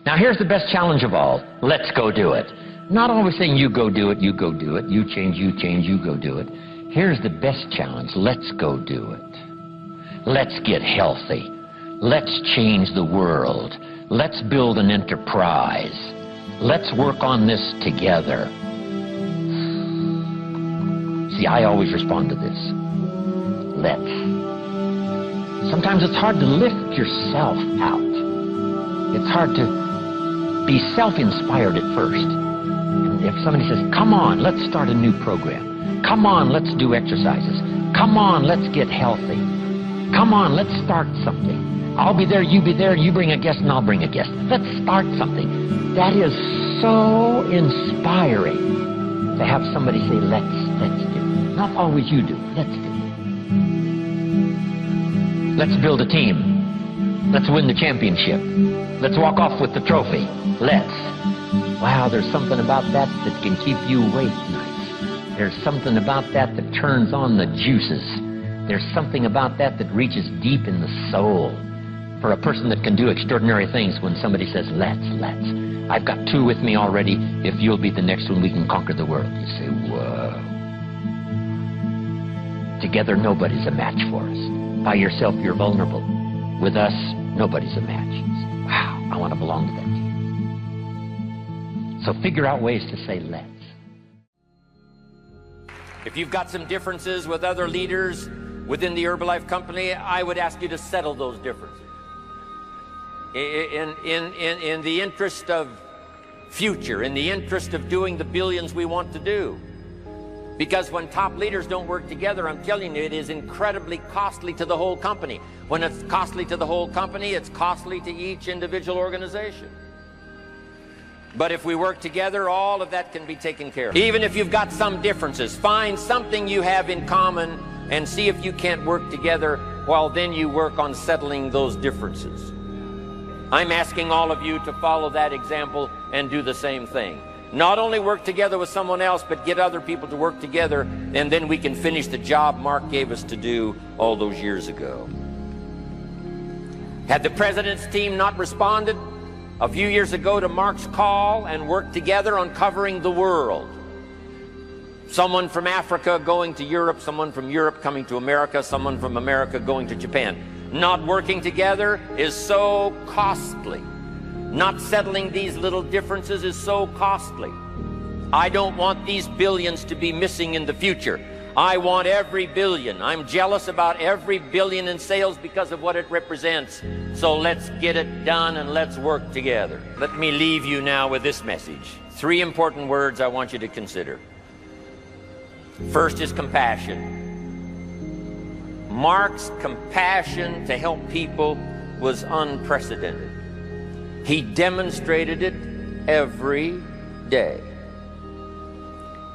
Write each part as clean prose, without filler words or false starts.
Now here's the best challenge of all. Let's go do it. Not always saying you go do it, you go do it, you change, you go do it. Here's the best challenge. Let's go do it. Let's get healthy. Let's change the world. Let's build an enterprise. Let's work on this together. See, I always respond to this. Let's. Sometimes it's hard to lift yourself out. It's hard to be self-inspired at first. And if somebody says, come on, let's start a new program. Come on, let's do exercises. Come on, let's get healthy. Come on, let's start something. I'll be there, you be there, you bring a guest and I'll bring a guest. Let's start something. That is so inspiring to have somebody say, let's do. Not always you do, let's do. Let's build a team. Let's win the championship. Let's walk off with the trophy. Let's. Wow, there's something about that that can keep you awake nights. There's something about that that turns on the juices. There's something about that that reaches deep in the soul. For a person that can do extraordinary things when somebody says, let's. I've got two with me already. If you'll be the next one, we can conquer the world. You say, whoa. Together, nobody's a match for us. By yourself, you're vulnerable. With us, nobody's a match. Wow, I want to belong to that team. So figure out ways to say let's. If you've got some differences with other leaders within the Herbalife company, I would ask you to settle those differences. In the interest of future, in the interest of doing the billions we want to do. Because when top leaders don't work together, I'm telling you, it is incredibly costly to the whole company. When it's costly to the whole company, it's costly to each individual organization. But if we work together, all of that can be taken care of. Even if you've got some differences, find something you have in common and see if you can't work together while then you work on settling those differences. I'm asking all of you to follow that example and do the same thing. Not only work together with someone else, but get other people to work together, and then we can finish the job Mark gave us to do all those years ago. Had the president's team not responded a few years ago to Mark's call and worked together on covering the world, someone from Africa going to Europe, someone from Europe coming to America, someone from America going to Japan, not working together is so costly. Not settling these little differences is so costly. I don't want these billions to be missing in the future. I want every billion. I'm jealous about every billion in sales because of what it represents. So let's get it done and let's work together. Let me leave you now with this message. 3 important words I want you to consider. First is compassion. Mark's compassion to help people was unprecedented. He demonstrated it every day.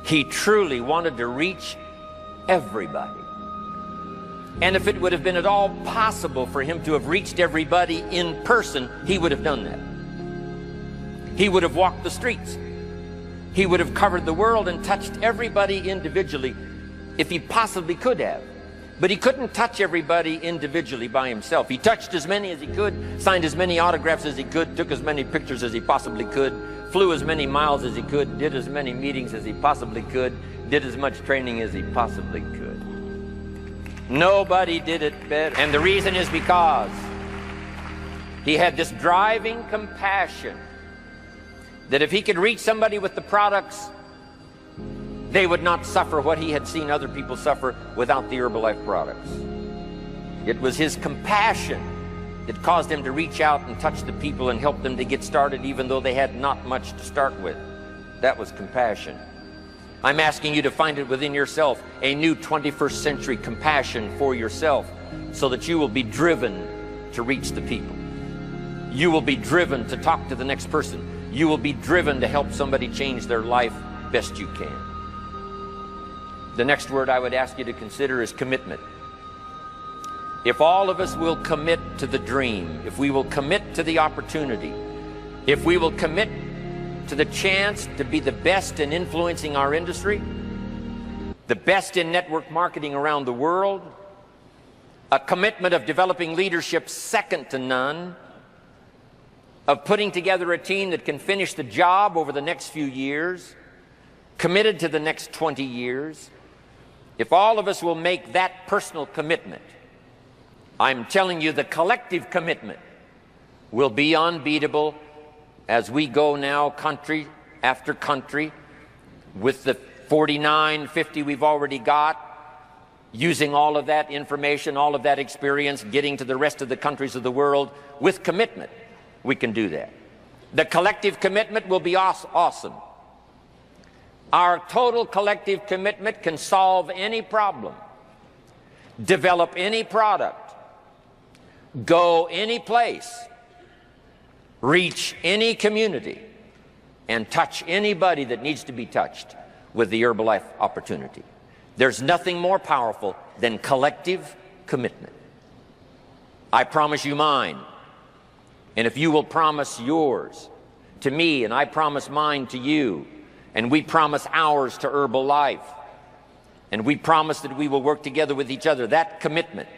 He truly wanted to reach everybody. And if it would have been at all possible for him to have reached everybody in person, he would have done that. He would have walked the streets. He would have covered the world and touched everybody individually if he possibly could have. But he couldn't touch everybody individually by himself. He touched as many as he could, signed as many autographs as he could, took as many pictures as he possibly could, flew as many miles as he could, did as many meetings as he possibly could, did as much training as he possibly could. Nobody did it better. And the reason is because he had this driving compassion that if he could reach somebody with the products, they would not suffer what he had seen other people suffer without the Herbalife products. It was his compassion that caused him to reach out and touch the people and help them to get started even though they had not much to start with. That was compassion. I'm asking you to find it within yourself, a new 21st century compassion for yourself so that you will be driven to reach the people. You will be driven to talk to the next person. You will be driven to help somebody change their life best you can. The next word I would ask you to consider is commitment. If all of us will commit to the dream, if we will commit to the opportunity, if we will commit to the chance to be the best in influencing our industry, the best in network marketing around the world, a commitment of developing leadership second to none, of putting together a team that can finish the job over the next few years, committed to the next 20 years, if all of us will make that personal commitment, I'm telling you the collective commitment will be unbeatable as we go now country after country with the 49, 50 we've already got, using all of that information, all of that experience, getting to the rest of the countries of the world with commitment. We can do that. The collective commitment will be awesome. Our total collective commitment can solve any problem, develop any product, go any place, reach any community, and touch anybody that needs to be touched with the Herbalife opportunity. There's nothing more powerful than collective commitment. I promise you mine. And if you will promise yours to me, and I promise mine to you, and we promise ours to Herbalife, and we promise that we will work together with each other, that commitment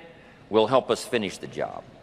will help us finish the job.